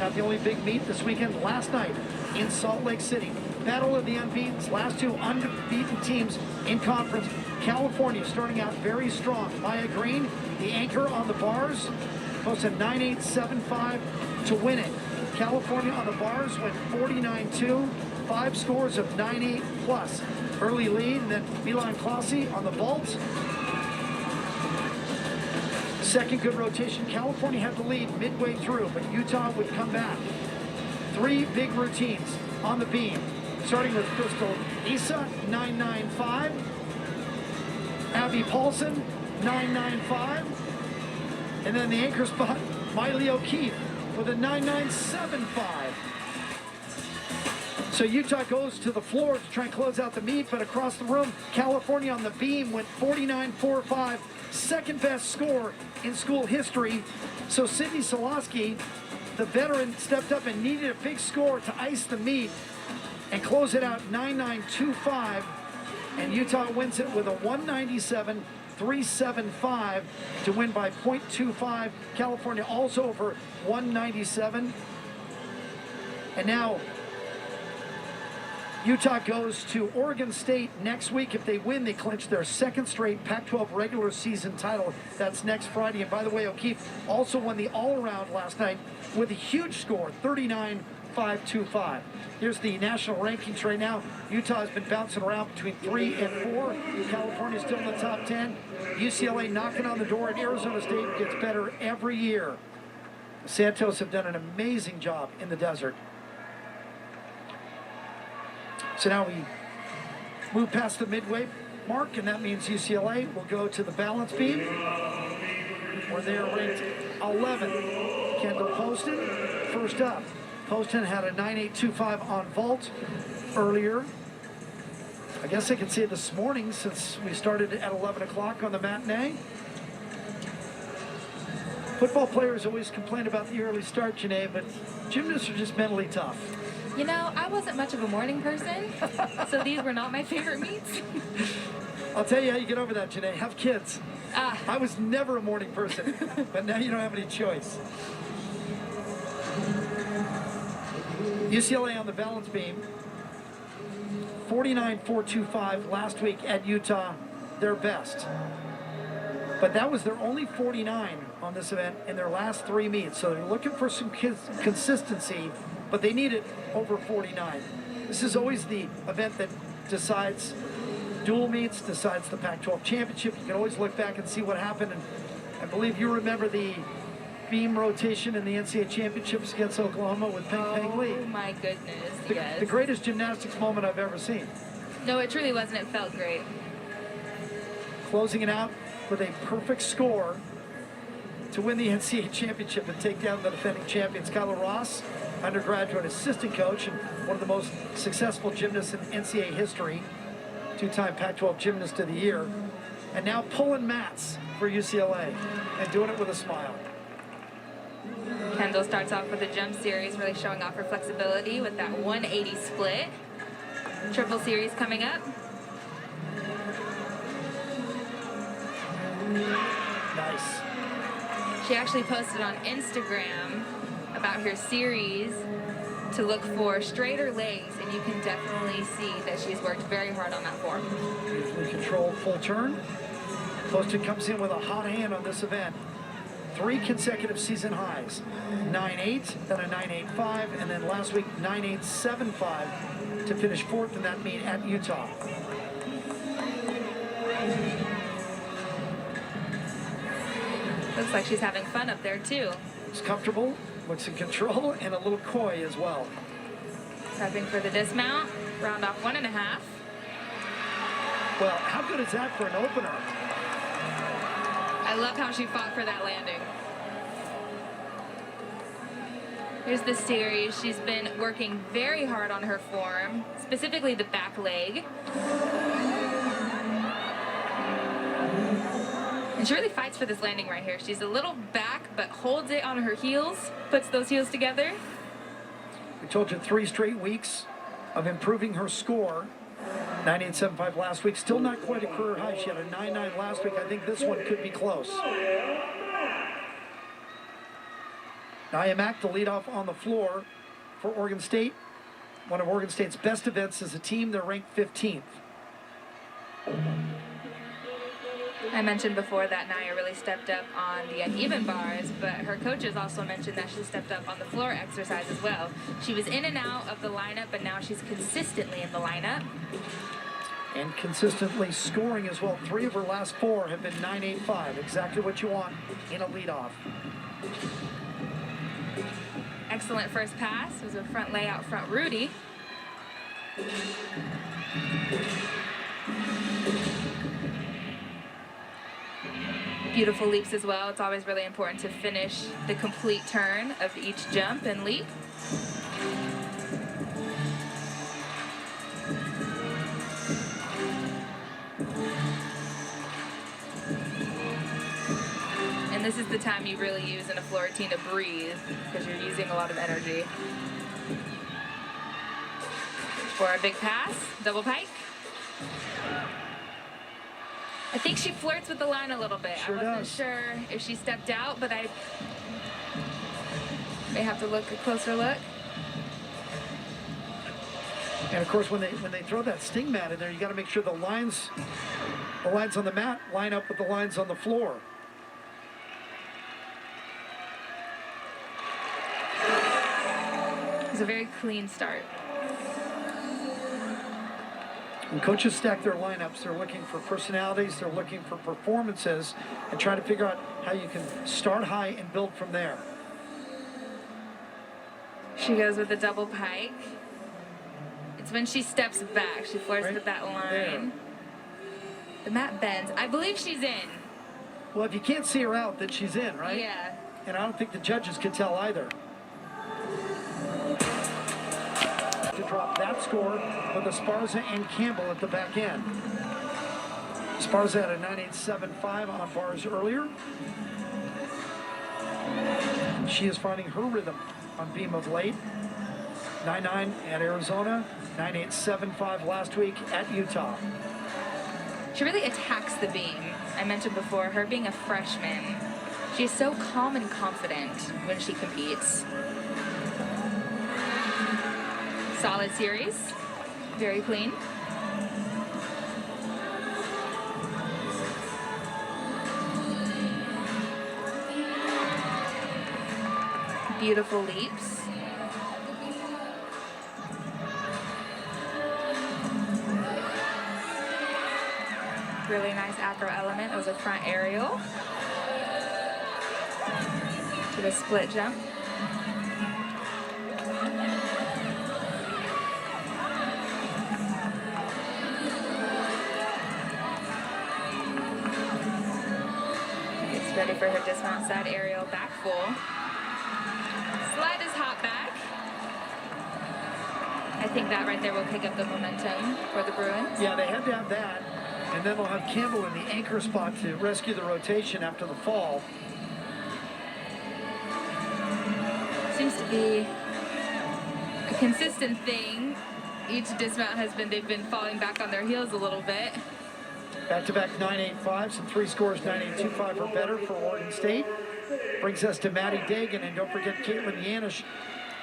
Not the only big meet this weekend. Last night in Salt Lake City, battle of the unbeaten. Last two unbeaten teams in conference. California starting out very strong. Maya Green, the anchor on the bars, posted 9.875 to win it. California on the bars went 49-2, 5 scores of 9.8 plus. Early lead, and then Milan Klasi on the vault. Second good rotation. California had the lead midway through, but Utah would come back. 3 big routines on the beam, starting with Crystal Issa, 9.95. Abby Paulson, 9.95. And then the anchor spot, Miley O'Keefe with a 9.975. So Utah goes to the floor to try and close out the meet, but across the room, California on the beam went 49.45, second best score in school history. So Sydney Solosky, the veteran, stepped up and needed a big score to ice the meet and close it out 9.925, and Utah wins it with a 197.375 to win by 0.25. California also over 197. And now Utah goes to Oregon State next week. If they win, they clinch their second straight Pac-12 regular season title. That's next Friday. And by the way, O'Keefe also won the all-around last night with a huge score, 39.525. Here's the national rankings right now. Utah has been bouncing around between 3 and 4. California still in the top 10. UCLA knocking on the door, and Arizona State gets better every year. Santos have done an amazing job in the desert. So now we move past the midway mark, and that means UCLA will go to the balance beam, where they are ranked 11th. Kendall Poston, first up. Poston had a 9.825 on vault earlier. I guess I can see it this morning since we started at 11 o'clock on the matinee. Football players always complain about the early start, Janae, but gymnasts are just mentally tough. You know, I wasn't much of a morning person, so these were not my favorite meets. I'll tell you how you get over that, Janae. Have kids. I was never a morning person, but now you don't have any choice. UCLA on the balance beam, 49.425 last week at Utah, their best. But that was their only 49 on this event in their last 3 meets, so they're looking for some consistency, but they need it over 49. This is always the event that decides dual meets, decides the Pac-12 championship. You can always look back and see what happened, and I believe you remember the beam rotation in the NCAA championships against Oklahoma with Peng Lee. Oh my goodness, yes. The greatest gymnastics moment I've ever seen. No, it truly wasn't. It felt great. Closing it out with a perfect score to win the NCAA championship and take down the defending champions. Kyla Ross, undergraduate assistant coach and one of the most successful gymnasts in NCAA history, 2-time Pac-12 Gymnast of the Year, and now pulling mats for UCLA and doing it with a smile. Kendall starts off with the jump series, really showing off her flexibility with that 180 split. Triple series coming up. Nice. She actually posted on Instagram about her series to look for straighter legs, and you can definitely see that she's worked very hard on that form. Beautifully controlled full turn. Poston comes in with a hot hand on this event. 3 consecutive season highs, 9.8, then a 9.85, and then last week 9.875 to finish 4th in that meet at Utah. Looks like she's having fun up there too. Looks comfortable, looks in control, and a little coy as well. Prepping for the dismount, round off 1.5. Well, how good is that for an opener? I love how she fought for that landing. Here's the series. She's been working very hard on her form, specifically the back leg. And she really fights for this landing right here. She's a little back, but holds it on her heels, puts those heels together. We told you 3 straight weeks of improving her score. 9.875 last week, still not quite a career high. She had a 9.9 last week. I think this one could be close. Nia Mack, the leadoff on the floor for Oregon State. One of Oregon State's best events as a team. They're ranked 15th. I mentioned before that Nia really stepped up on the uneven bars, but her coaches also mentioned that she stepped up on the floor exercise as well. She was in and out of the lineup, but now she's consistently in the lineup. And consistently scoring as well. 3 of her last 4 have been 9.85. Exactly what you want in a leadoff. Excellent first pass. It was a front layout, front Rudy. Beautiful leaps as well. It's always really important to finish the complete turn of each jump and leap. And this is the time you really use in a floor routine to breathe because you're using a lot of energy. For a big pass, double pike. I think she flirts with the line a little bit. Sure I wasn't does. sure if she stepped out, but I may have to look a closer look. And of course, when they throw that sting mat in there, you got to make sure the lines on the mat line up with the lines on the floor. It was a very clean start. When coaches stack their lineups, they're looking for personalities, they're looking for performances, and trying to figure out how you can start high and build from there. She goes with the double pike. It's when she steps back. She flirts Right with that line. there. The mat bends. I believe she's in. Well, if you can't see her out, then she's in, right? Yeah. And I don't think the judges could tell either. To drop that score with Esparza and Campbell at the back end. Esparza had a 9.875 on bars earlier. She is finding her rhythm on beam of late. 9.9 at Arizona, 9.875 last week at Utah. She really attacks the beam. I mentioned before, her being a freshman, she's so calm and confident when she competes. Solid series, very clean. Beautiful leaps. Really nice acro element. It was a front aerial to the split jump. Gets ready for her dismount side aerial back full. Slide is hop back. I think that right there will pick up the momentum for the Bruins. Yeah, they had to have that. And then they'll have Campbell in the anchor spot to rescue the rotation after the fall. Seems to be a consistent thing. Each dismount they've been falling back on their heels a little bit. Back-to-back 9.85s and 3 scores 9.825 or better for Oregon State. Brings us to Maddie Dagon, and don't forget Caitlin Yanish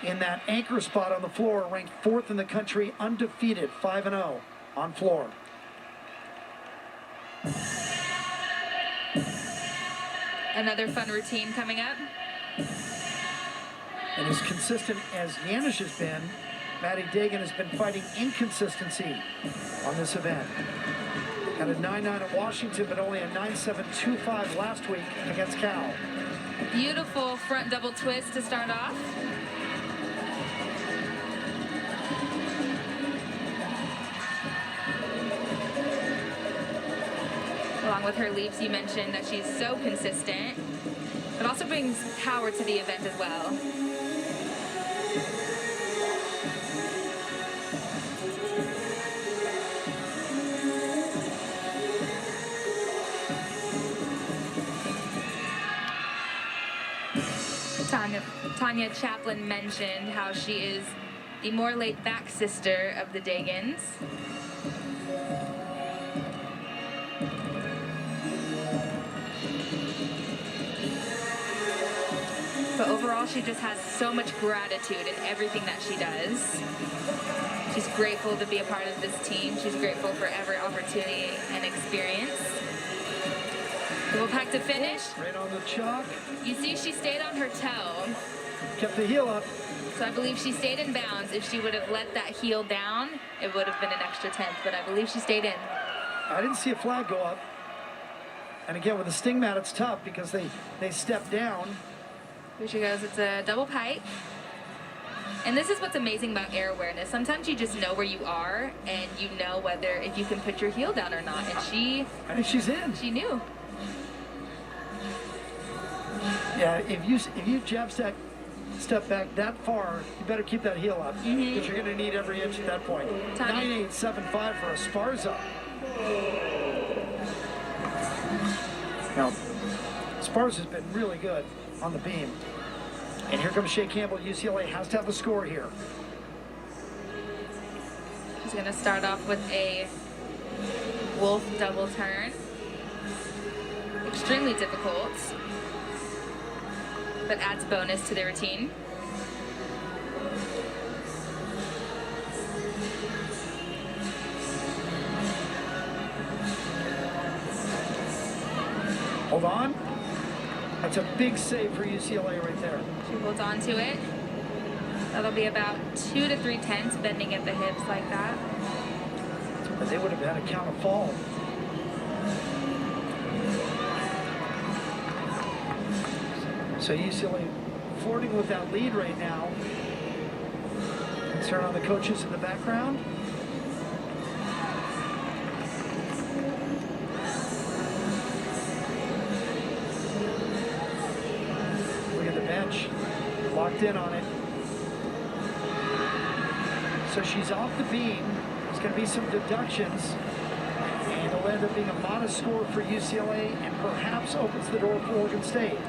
in that anchor spot on the floor, ranked 4th in the country, undefeated, 5-0 on floor. Another fun routine coming up. And as consistent as Yanish has been, Maddie Dagon has been fighting inconsistency on this event. Had a 9.9 at Washington, but only a 9.725 last week against Cal. Beautiful front double twist to start off. Along with her leaps, you mentioned that she's so consistent, but also brings power to the event as well. Tanya Chaplin mentioned how she is the more laid-back sister of the Dagons. But overall, she just has so much gratitude in everything that she does. She's grateful to be a part of this team. She's grateful for every opportunity and experience. Double pack to finish. Right on the chalk. You see, she stayed on her toe. Kept the heel up. So I believe she stayed in bounds. If she would have let that heel down, it would have been an extra 10th, but I believe she stayed in. I didn't see a flag go up. And again, with the sting mat, it's tough because they step down. Here she goes. It's a double pike. And this is what's amazing about air awareness. Sometimes you just know where you are, and you know whether if you can put your heel down or not. And I think she's in. She knew. Yeah, if you jab step back that far, you better keep that heel up because you're going to need every inch at that point. 9.875 for Esparza. Now, Esparza's been really good on the beam. And here comes Campbell. UCLA has to have a score here. She's going to start off with a wolf double turn. Extremely difficult, but adds bonus to the routine. Hold on. That's a big save for UCLA right there. She holds on to it. That'll be about 2 to 3 tenths bending at the hips like that. But they would have had a count of fall. So UCLA flirting with that lead right now. Concern on the coaches in the background. Look at the bench, locked in on it. So she's off the beam. There's going to be some deductions. And it'll end up being a modest score for UCLA and perhaps opens the door for Oregon State.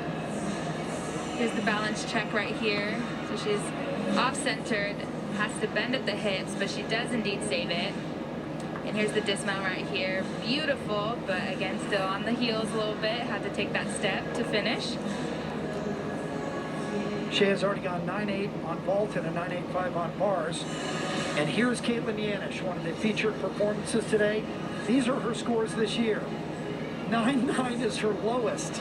Here's the balance check right here. So she's off-centered, has to bend at the hips, but she does indeed save it. And here's the dismount right here. Beautiful, but again, still on the heels a little bit. Had to take that step to finish. Shea has already gone 9.8 on vault and a 9.85 on bars. And here's Yanish, one of the featured performances today. These are her scores this year. 9.9 is her lowest.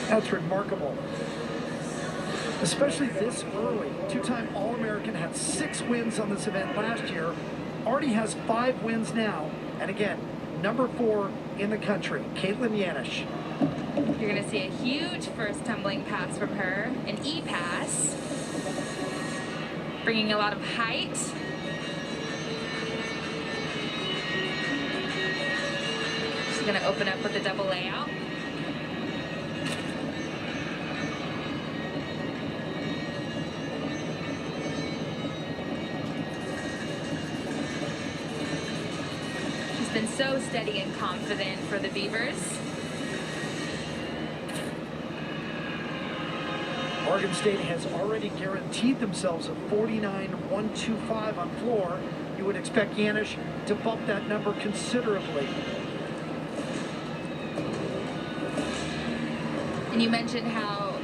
That's remarkable. Especially this early. Two-time All-American, had 6 wins on this event last year. Already has 5 wins now. And again, number 4 in the country, Yanish. You're going to see a huge first tumbling pass from her, an E-pass, bringing a lot of height. She's going to open up with a double layout. She's been so steady and confident for the Beavers. Oregon State has already guaranteed themselves a 49.125 on floor. You would expect Yanish to bump that number considerably. And you mentioned how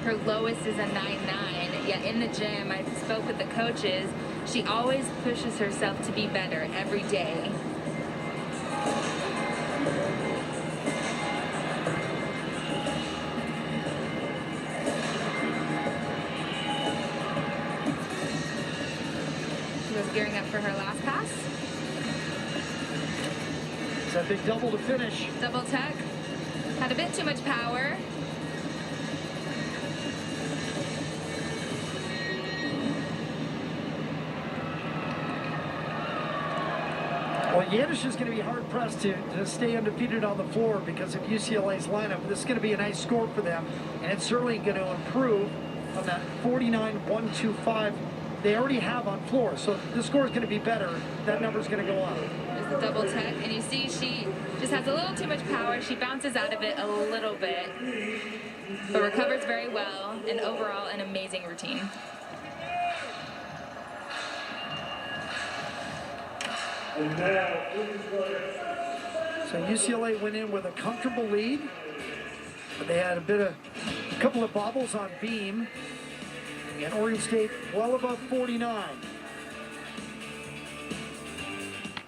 her lowest is a 9.9, yet in the gym, I spoke with the coaches, she always pushes herself to be better every day. Gearing up for her last pass. It's that big double to finish. Double tuck. Had a bit too much power. Well, Yanish is going to be hard-pressed to stay undefeated on the floor because of UCLA's lineup. This is going to be a nice score for them, and it's certainly going to improve on that 49.125 they already have on floor. So the score is going to be better. That number is going to go up. There's the double tuck, and you see she just has a little too much power. She bounces out of it a little bit, but recovers very well, and overall an amazing routine. So UCLA went in with a comfortable lead, but they had a bit of A couple of bobbles on beam. And Oregon State well above 49.